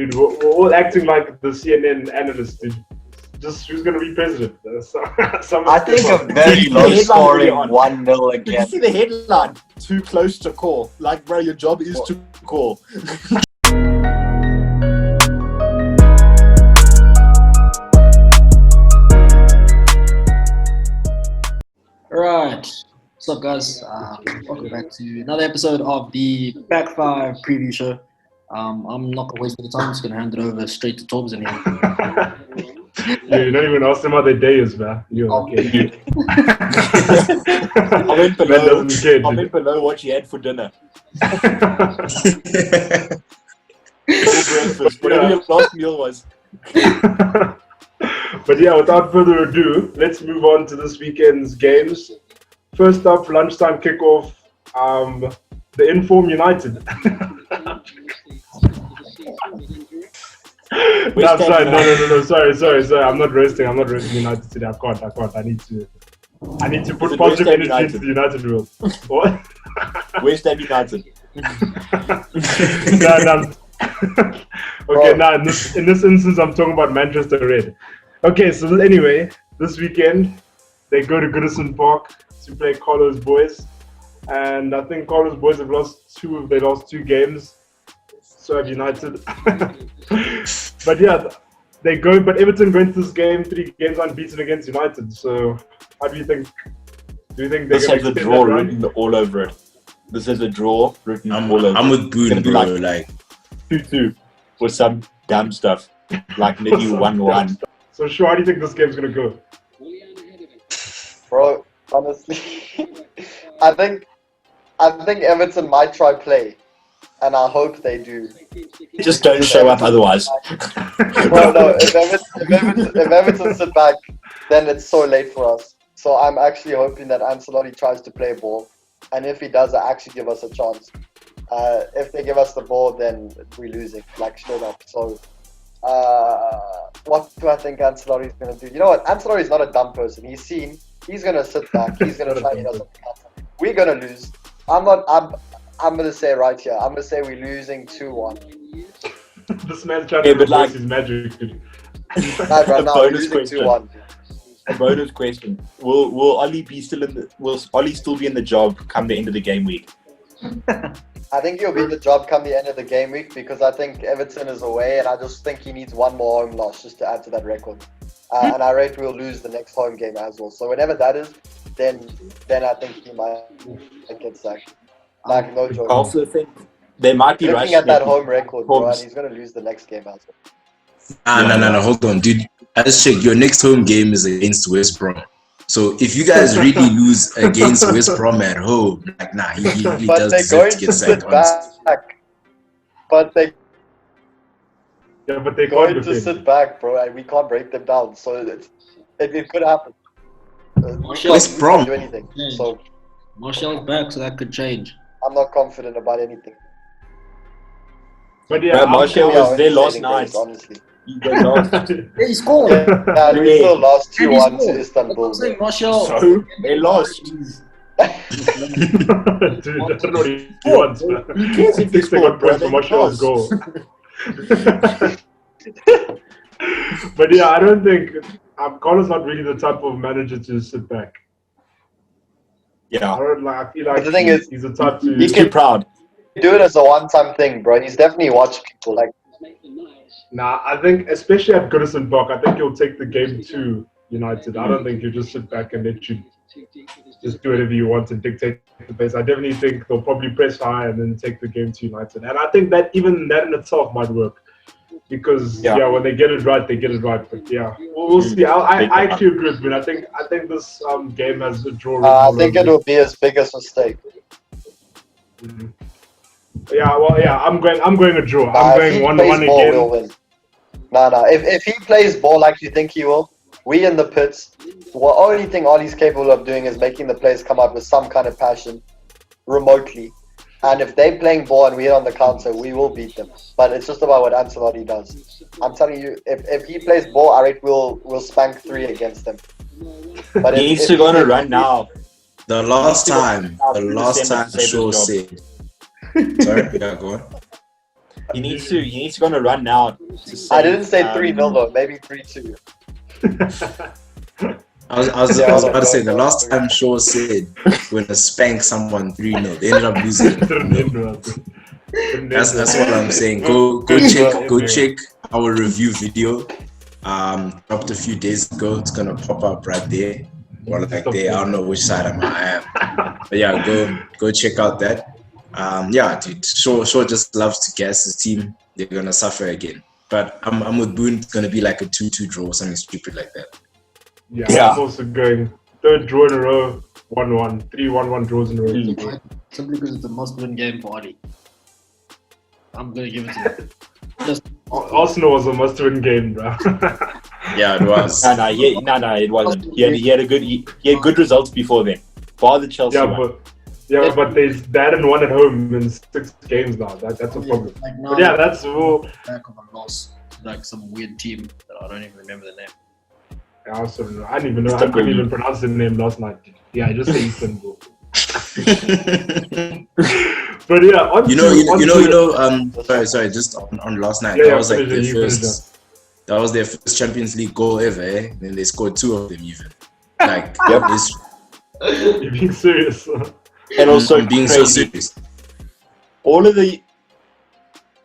Dude, we're all acting like the CNN analysts, dude. Just who's going to be president? I think a very low scoring 1-0 again. Did you see the headline? Too close to call. Like, bro, your job is to call. Alright, what's up guys? Welcome back to another episode of the Back 5 preview show. I'm not gonna waste any time, I'm just gonna hand it over straight to Torbs in here. Yeah, you don't even ask them how their day is, man. You're okay. I went below what you had for dinner. Breakfast, whatever your last meal was. But yeah, without further ado, let's move on to this weekend's games. First up, lunchtime kickoff, the Inform United. No, sorry. I'm not resting United today. I can't. I need to put positive energy into the United rule. What? Where's Ham United? No. Okay, now in this instance, I'm talking about Manchester Red. Okay, so anyway, this weekend they go to Goodison Park to play Carlo's boys, and I think Carlo's boys have lost two of their last two games. So have United. But yeah, they go. But Everton going to this game 3 games unbeaten against United. So how do you think? Do you think they're going to extend that run? This has a draw written all over it. This has a draw written all over it. I'm with Boone, bro. Like 2-2 for some dumb stuff, like maybe 1-1. So sure, how do you think this game's going to go? Bro, honestly, I think Everton might try play, and I hope they do. Just don't show up otherwise. Well, no, if Everton sit back, then it's so late for us. So I'm actually hoping that Ancelotti tries to play ball, and if he does, actually give us a chance. If they give us the ball, then we're losing, like straight up. So, what do I think Ancelotti's going to do? You know what? Ancelotti's not a dumb person. He's going to sit back. He's going to try to hit us on the counter. We're going to lose. I'm going to say right here. I'm going to say we're losing 2-1. This man's trying to reverse his magic. Right now, we're losing 2-1. A bonus question: Will Ollie still be in the job come the end of the game week? I think he'll be in the job come the end of the game week because I think Everton is away, and I just think he needs one more home loss just to add to that record. And I rate we'll lose the next home game as well. So whenever that is, then I think he might get sacked. Like no joke. I also think they might be looking at that home record, bro, and he's going to lose the next game as well. No, hold on, dude. I just checked. Your next home game is against West Brom. So if you guys really lose against West Brom at home, like he really does deserve to get sacked. But they're going going to sit back, bro, and we can't break them down. So it could happen. West Brom. Do anything. So Martial's back, so that could change. I'm not confident about anything. But yeah, Martial was there last night. Honestly. He scored. Yeah, we still lost 2-1 to Istanbul. Martial. So they lost. Dude, I don't know what he wants, man. Who cares if they They got points for Martial's goal. But yeah, I don't think Carlo's not really the type of manager to sit back. Yeah, I feel like the thing is, he's the type to. he's too proud. Do it as a one-time thing, bro. He's definitely watched people like. Nah, I think especially at Goodison Park, I think he'll take the game to United. I don't think he'll just sit back and let you just do whatever you want and dictate the pace. I definitely think they'll probably press high and then take the game to United. And I think that even that in itself might work. Because when they get it right, they get it right. But yeah, we'll see. I actually agree with you. I think this game has a draw. I think it will be his biggest mistake. Mm-hmm. I'm going a draw. I'm going 1-1 again. We'll win. No. If he plays ball like you think he will, we in the pits. The only thing Ollie's capable of doing is making the players come out with some kind of passion, remotely. And if they're playing ball and we're on the counter, we will beat them. But it's just about what Ancelotti does. I'm telling you, if he plays ball, I reckon we'll spank 3 against them. But he needs to go on a run now. The last time Shaw said. Sorry, go on. He needs to go on a run now. I didn't say 3-0 though. Maybe 3-2. I was about to say the last time Shaw said we're gonna spank someone 3-0, they ended up losing. That's what I'm saying. Go check our review video. Dropped a few days ago. It's gonna pop up right there. Or like there. I don't know which side I am. But yeah, go check out that. Yeah, dude. Shaw just loves to gas his team. They're gonna suffer again. But I'm with Boone. It's gonna be like a 2-2 draw or something stupid like that. Yeah. I'm also going third draw in a row, 1-1, 3-1-1 draws in a row. Simply because it's a must-win game for Adi. I'm gonna give it to him. Arsenal was a must-win game, bro. Yeah, it was. No, it wasn't. He had good results before then. Bar the Chelsea one. But they hadn't won at home in 6 games now. That's a problem. Like now, But yeah, that's all. back of a loss to like some weird team that I don't even remember the name. I also don't know. I didn't even know. I couldn't even pronounce the name last night. Yeah, I just say Istanbul. But yeah, sorry, just on last night. That was like their first. That was their first Champions League goal ever. Eh? Then they scored 2 of them even. Like, You're being serious. And also I'm being so serious. All of the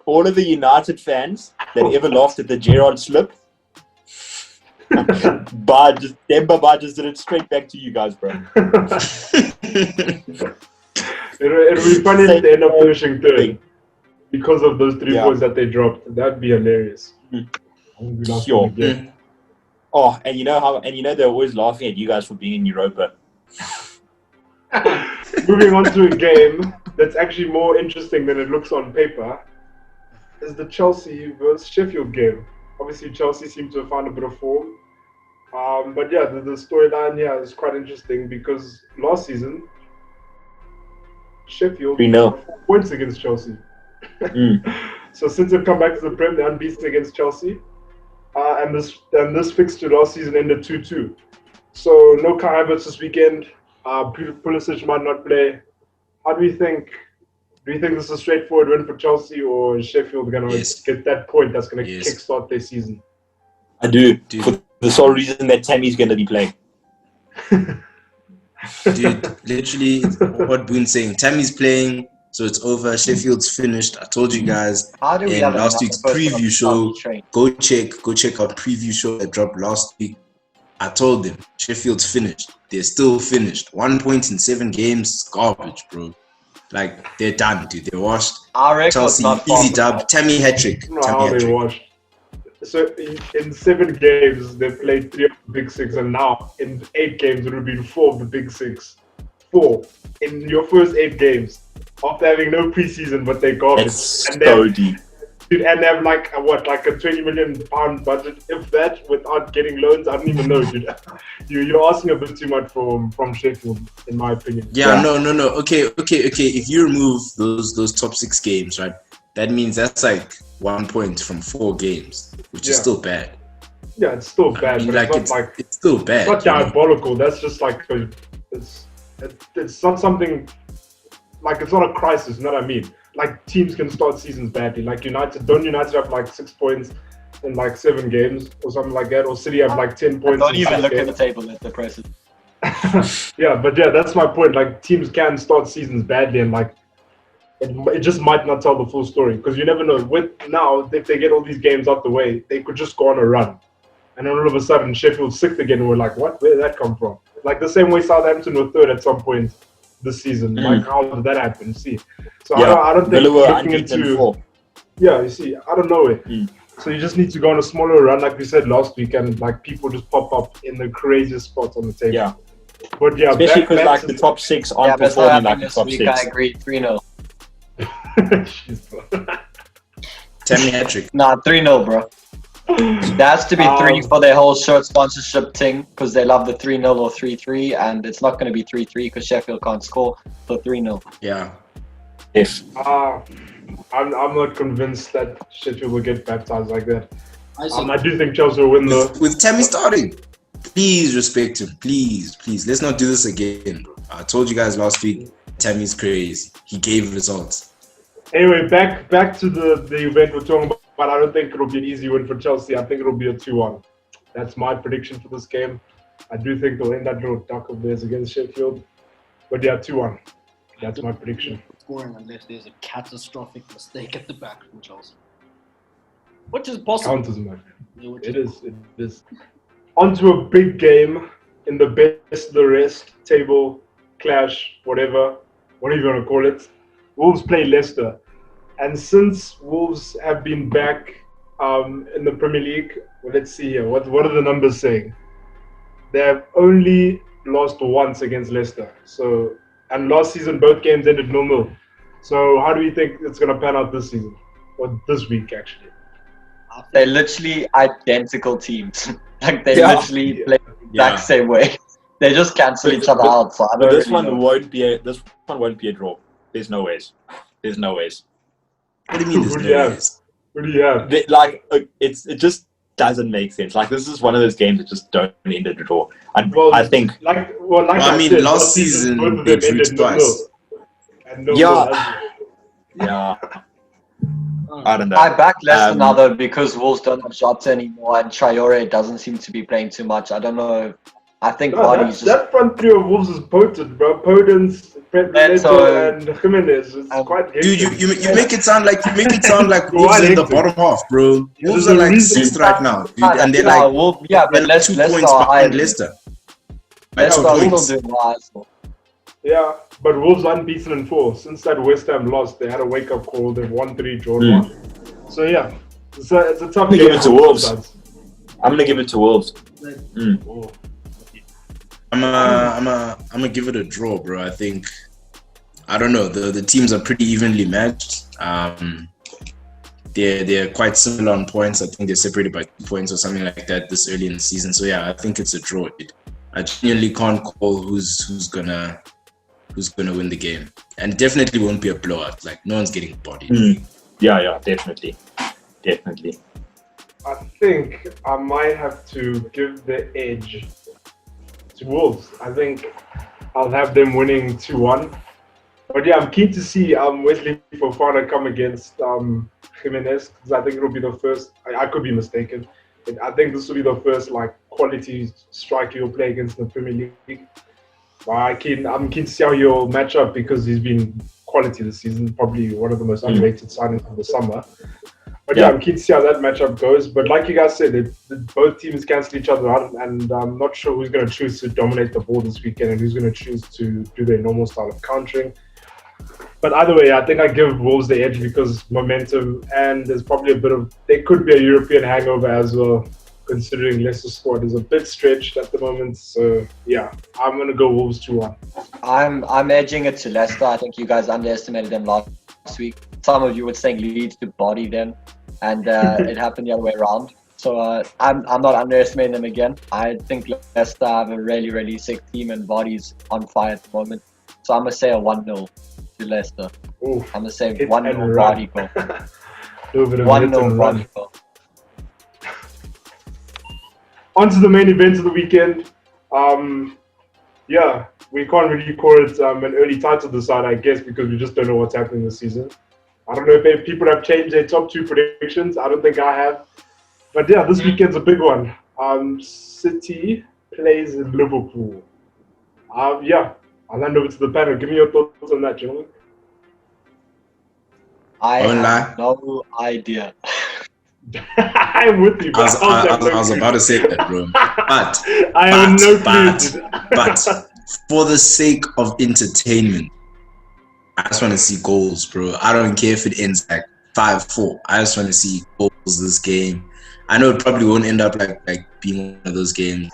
United fans that ever laughed at the Gerrard slip, Demba just did it straight back to you guys, bro. It'll be funny if they end up finishing third because of those 3 points that they dropped. That'd be hilarious. Sure. Oh, and you know they're always laughing at you guys for being in Europa. Moving on to a game that's actually more interesting than it looks on paper is the Chelsea versus Sheffield game. Obviously, Chelsea seem to have found a bit of form. But yeah, the storyline here is quite interesting because last season, Sheffield got 4 points against Chelsea. So since they've come back to the Prem, they're unbeaten against Chelsea. And this fixture last season ended 2-2. So no Kai Havertz this weekend. Pulisic might not play. How do you think? Do you think this is a straightforward win for Chelsea, or is Sheffield going to get that point that's going to kickstart their season? I do. For the sole reason that Tammy's going to be playing. Dude, literally what Boone's saying. Tammy's playing, so it's over. Sheffield's finished. I told you guys in last week's preview show. Go check our preview show that dropped last week. I told them Sheffield's finished. They're still finished. 1 point in 7 games. Garbage, bro. Like, they're done, dude. They're washed. Chelsea, easy dub. Tammy hat-trick. They washed. So in 7 games, they played 3 of the big 6, and now in 8 games, it would have been 4 of the big 6. 4 in your first 8 games after having no preseason, but they're garbage. It's so deep. Dude, and they have like a £20 million budget, if that, without getting loans. I don't even know, dude. You're asking a bit too much from Sheffield, in my opinion. Yeah, no. Okay. If you remove those top 6 games, right, that means that's like 1 point from 4 games, which is still bad. Yeah, it's still bad, but it's still bad. It's not diabolical. That's just like it's not something like, it's not a crisis. You know what I mean? Like, teams can start seasons badly. Like United have like 6 points in like 7 games or something like that, or City have like 10 points. Don't even look at the table at the present. Yeah, but yeah, that's my point. Like, teams can start seasons badly, and like it just might not tell the full story, because you never know. With now, if they get all these games out the way, they could just go on a run, and then all of a sudden Sheffield's 6th again, and we're like, what? Where did that come from? Like the same way Southampton were 3rd at some point this season. Like, how did that happen? See, so I don't think looking into. Yeah, you see, I don't know it. So you just need to go on a smaller run, like we said last week, and like people just pop up in the craziest spots on the table. Yeah, but yeah, especially because like the top 6 aren't performing like the top 6. I agree, 3-0. Tell me hat-trick. Nah, 3-0, bro. There has to be 3 for their whole shirt sponsorship thing, because they love the 3-0 or 3-3, and it's not going to be 3-3 because Sheffield can't score. So 3-0. Yeah. I'm not convinced that Sheffield will get baptized like that. I do think Chelsea will win though. With Tammy starting. Please respect him. Please. Let's not do this again, bro. I told you guys last week, Tammy's crazy. He gave results. Anyway, back to the event we're talking about. But I don't think it'll be an easy win for Chelsea. I think it'll be a 2-1. That's my prediction for this game. I do think they'll end that little duck of theirs against Sheffield. But yeah, 2-1. That's my prediction. Scoring unless there's a catastrophic mistake at the back from Chelsea. Which is possible. Counters, man. It is. On to a big game in the best of the rest, table, clash, whatever you want to call it. Wolves play Leicester. And since Wolves have been back in the Premier League, well, let's see here. What are the numbers saying? They have only lost once against Leicester. And last season, both games ended 0-0. So how do you think it's going to pan out this season? Or this week, actually? They're literally identical teams. Like, they literally play the exact same way. They just cancel each other out. So I don't this really one know. this one won't be a draw. There's no ways. What do you mean there's Who do no you have? ways? What do you have? It just doesn't make sense. Like, this is one of those games that just don't end a draw. And Well, I think I mean, said, last season both of they them drew ended twice. 0-0. And 0-0 Yeah. as I don't know. I back Leicester now though because Wolves don't have Jota anymore and Traore doesn't seem to be playing too much. I don't know. I think well. Vardy's just That front three of Wolves is potent, bro. Podence, Neto, and Jimenez. It's quite Dude, hectic. you make it sound like Wolves Quite in the hectic. bottom half, bro. Wolves there's are a like reason- 6th right now, dude, and they're yeah, like Wolves, yeah, but they're 2 Leicester points are higher behind than- Leicester. By 2 Leicester are points. still doing well. So. Yeah, but Wolves unbeaten in 4. Since that West Ham lost, they had a wake-up call. They've won 3, drawn 1. So yeah, it's a tough I'm gonna game give it to for both Wolves. sides. I'm gonna give it to Wolves. Oh. I'm gonna give it a draw, bro. I think I don't know. The teams are pretty evenly matched. They're quite similar on points. I think they're separated by 2 points or something like that this early in the season. So yeah, I think it's a draw. I genuinely can't call who's gonna win the game, and it definitely won't be a blowout. Like, no one's getting bodied. Yeah, definitely. I think I might have to give the edge to Wolves. I think I'll have them winning 2-1. But yeah, I'm keen to see Wesley Fofana come against Jimenez, because I think it'll be the first. I could be mistaken. But I think this will be the first quality striker you'll play against the Premier League. But I'm keen to see how he'll match up because he's been quality this season. Probably one of the most underrated signings of the summer. But yeah, I'm keen to see how that matchup goes. But like you guys said, both teams cancel each other out, and I'm not sure who's going to choose to dominate the ball this weekend and who's going to choose to do their normal style of countering. But either way, I think I give Wolves the edge because momentum, and there's probably there could be a European hangover as well, considering Leicester's squad is a bit stretched at the moment. So yeah, I'm going to go Wolves 2-1. I'm edging it to Leicester. I think you guys underestimated them last week. Some of you were saying Leeds to body them, and it happened the other way around. So I'm not underestimating them again. I think Leicester have a really, really sick team, and Vardy's on fire at the moment. So I'm going to say a 1-0 to Leicester. Ooh, I'm going to say hit 1-0 and run. Vardy goal. 1-0 Vardy goal. On to the main event of the weekend. Yeah, we can't really call it an early title this side, I guess, because we just don't know what's happening this season. I don't know if people have changed their top 2 predictions. I don't think I have. But yeah, this weekend's a big one. City plays Liverpool. Yeah, I'll hand over to the panel. Give me your thoughts on that, gentlemen. I have no idea. I'm with you. I was about to say that, bro. But I have no clue. But for the sake of entertainment, I just want to see goals, bro. I don't care if it ends like 5-4. I just want to see goals this game. I know it probably won't end up like being one of those games,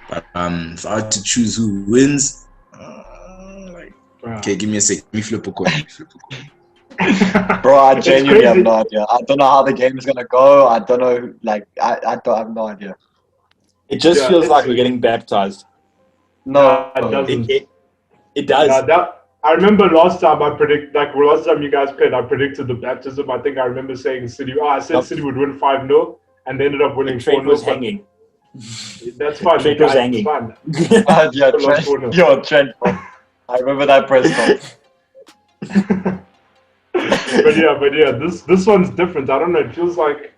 but if I had to choose who wins, okay, give me a sec. Let me flip a coin. Bro, I genuinely have no idea. I don't know how the game is gonna go. I don't know. I have no idea. It just feels like we're getting baptized. No, it doesn't. It does. I remember last time last time you guys played, I predicted the baptism. I think I remember saying City. I said City would win 5-0, and they ended up winning 4-0. Trent was hanging. That's fine. Trent was hanging. Fine. Trent. I remember that press conference. but yeah, this one's different. I don't know. It feels like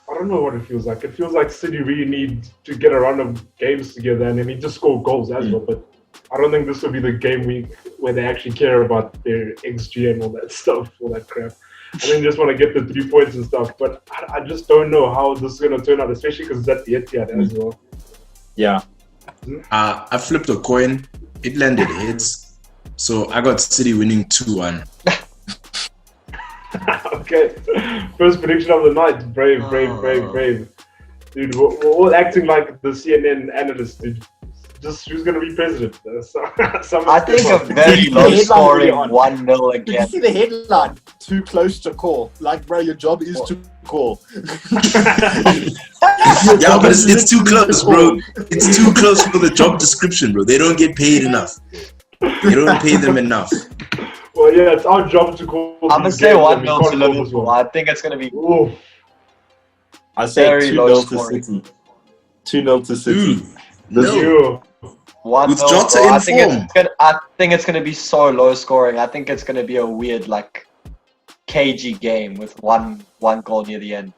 I don't know what it feels like. It feels like City really need to get a run of games together and then just score goals as well. But I don't think this will be the game week where they actually care about their XG and all that stuff, all that crap. I think they just want to get the 3 points and stuff. But I just don't know how this is going to turn out, especially because it's at the Etihad as well. Yeah. I flipped a coin. It landed heads. So I got City winning 2-1. Okay. First prediction of the night. Brave. Dude, we're all acting like the CNN analysts, dude. Just who's going to be president? I think a very low scoring 1-0 again. Did you see the headline? Too close to call. Like, bro, your job is to call. Yeah, but it's too close, bro. It's too close for the job description, bro. They don't get paid enough. They don't pay them enough. Well, yeah, it's our job to call. I'm gonna say 1-0 to Liverpool. I think it's gonna be. Ooh. I say 2-0 to City. 2-0 to City. No. 1-0. With Jota in form. I think it's gonna be so low scoring. I think it's gonna be a weird, like, cagey game with one goal near the end.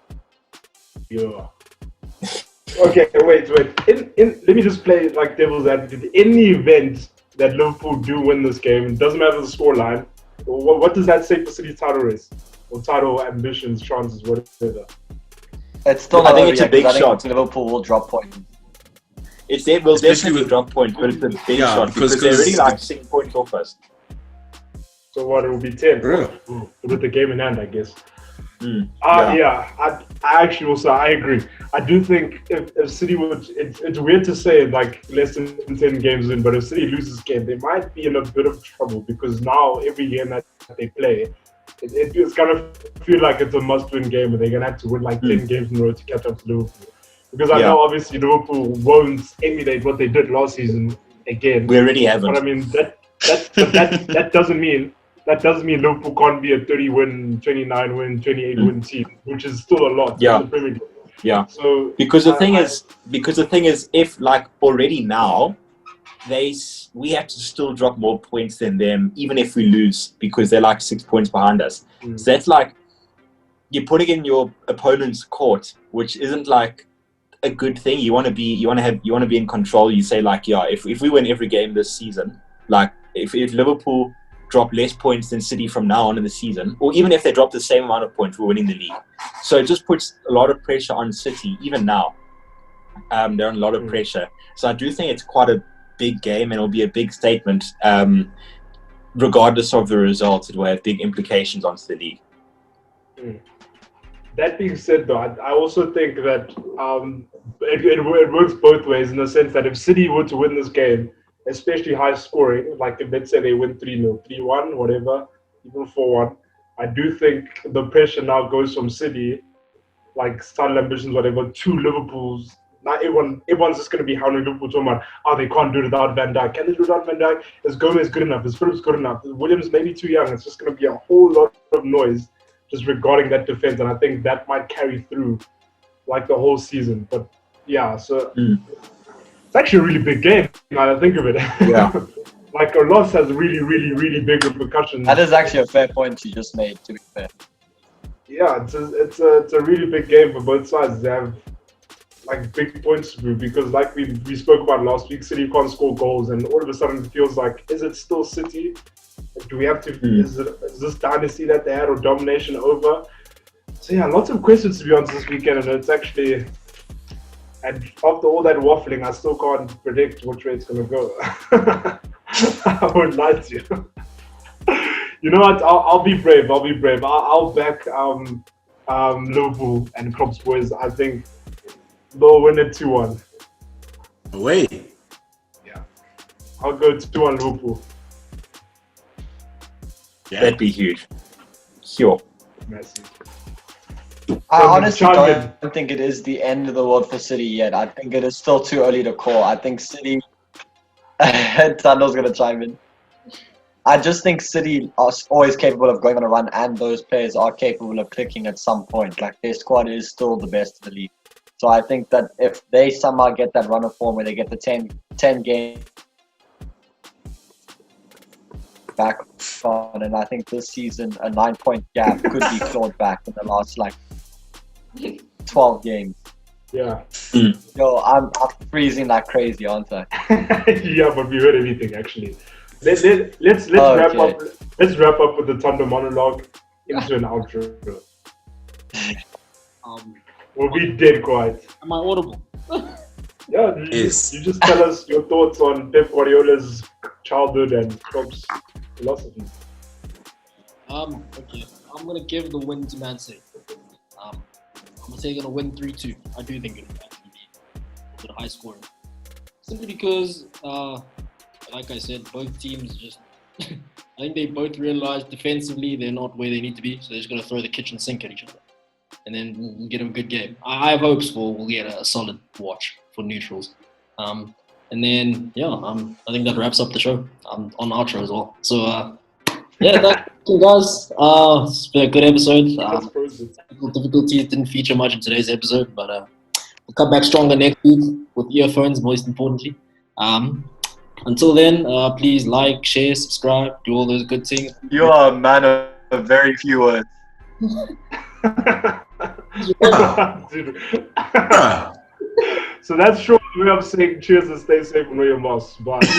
Yeah. Okay, wait. Let me just play like devil's advocate. In the event that Liverpool do win this game, it doesn't matter the scoreline. What does that say for City's title race or title ambitions, chances, whatever? It's still. I think it's a big shot. Liverpool will drop points. It will definitely drop points, but it's a big shot because they're already like 6 points off us. So what? It will be 10 with the game in hand, I guess. Yeah. I actually also I agree. I do think if City would, it's weird to say like less than 10 games in, but if City loses game, they might be in a bit of trouble because now every game that they play, it's gonna feel like it's a must-win game, and they're gonna have to win like 10 games in a row to catch up to Liverpool. Because I know obviously Liverpool won't emulate what they did last season again. We already haven't. But I mean that doesn't mean. That doesn't mean Liverpool can't be a 30-win, 29-win, 28-win team, which is still a lot in the Premier League. Yeah. So because the thing is, if like already now, we have to still drop more points than them, even if we lose, because they're like 6 points behind us. So that's like you're putting in your opponent's court, which isn't like a good thing. You want to be in control. You say like, if we win every game this season, like if Liverpool drop less points than City from now on in the season, or even if they drop the same amount of points, we're winning the league. So it just puts a lot of pressure on City, even now. They're on a lot of pressure. So I do think it's quite a big game, and it'll be a big statement. Regardless of the result, it will have big implications onto the league. That being said, though, I also think that it works both ways in the sense that if City were to win this game, especially high scoring, like if let's say they win 3-0, 3-1, whatever, even 4-1, I do think the pressure now goes from City, like title ambitions, whatever, to Liverpool's. Now everyone's just going to be hounding Liverpool talking about, they can't do it without Van Dijk. Can they do it without Van Dijk? Is Gomez good enough? Is Phillips good enough? Is Williams maybe too young? It's just going to be a whole lot of noise just regarding that defense, and I think that might carry through like the whole season. But yeah, so it's actually a really big game now that I think of it. Yeah. Like a loss has really, really, really big repercussions. That is actually a fair point you just made, to be fair. Yeah, it's a really big game for both sides. They have like big points to prove because like we spoke about last week, City can't score goals, and all of a sudden it feels like, is it still City? Do we have to, is this dynasty that they had or domination over? So yeah, lots of questions to be honest this weekend, and it's actually, and after all that waffling, I still can't predict which way it's going to go. I won't lie to you. You know what? I'll be brave. I'll back Liverpool and Klopp's boys. I think they'll win it 2-1. Wait. Yeah. I'll go 2-1 Liverpool. Yeah. That'd be huge. Sure. Massive. I honestly don't think it is the end of the world for City yet. I think it is still too early to call. I think City... Tando's going to chime in. I just think City are always capable of going on a run, and those players are capable of clicking at some point. Like, their squad is still the best in the league. So I think that if they somehow get that run of form where they get the 10 games... back on, and I think this season a 9-point gap could be clawed back in the last like 12 games. Yeah. Yo, I'm freezing like crazy, aren't I? Yeah, but we heard everything actually. Let's wrap up. Let's wrap up with the Thunder monologue into an outro. We'll be dead quiet. Am I audible? Yeah, you just tell us your thoughts on Pep Guardiola's childhood and Klopp's philosophy. Okay. I'm gonna give the win to Man City. I'm gonna say gonna win 3-2. I do think it'll actually be a bit high scoring. Simply because, like I said, both teams just I think they both realized defensively they're not where they need to be, so they're just gonna throw the kitchen sink at each other. And then we'll get a good game. I have hopes we'll get a solid watch for neutrals. And then, I think that wraps up the show. I'm on outro as well. So, thank you guys. It's been a good episode. Technical difficulties didn't feature much in today's episode, but we'll come back stronger next week with earphones, most importantly. Until then, please like, share, subscribe, do all those good things. You are a man of very few words. So that's short way of saying cheers and stay safe and wear your mask. Bye.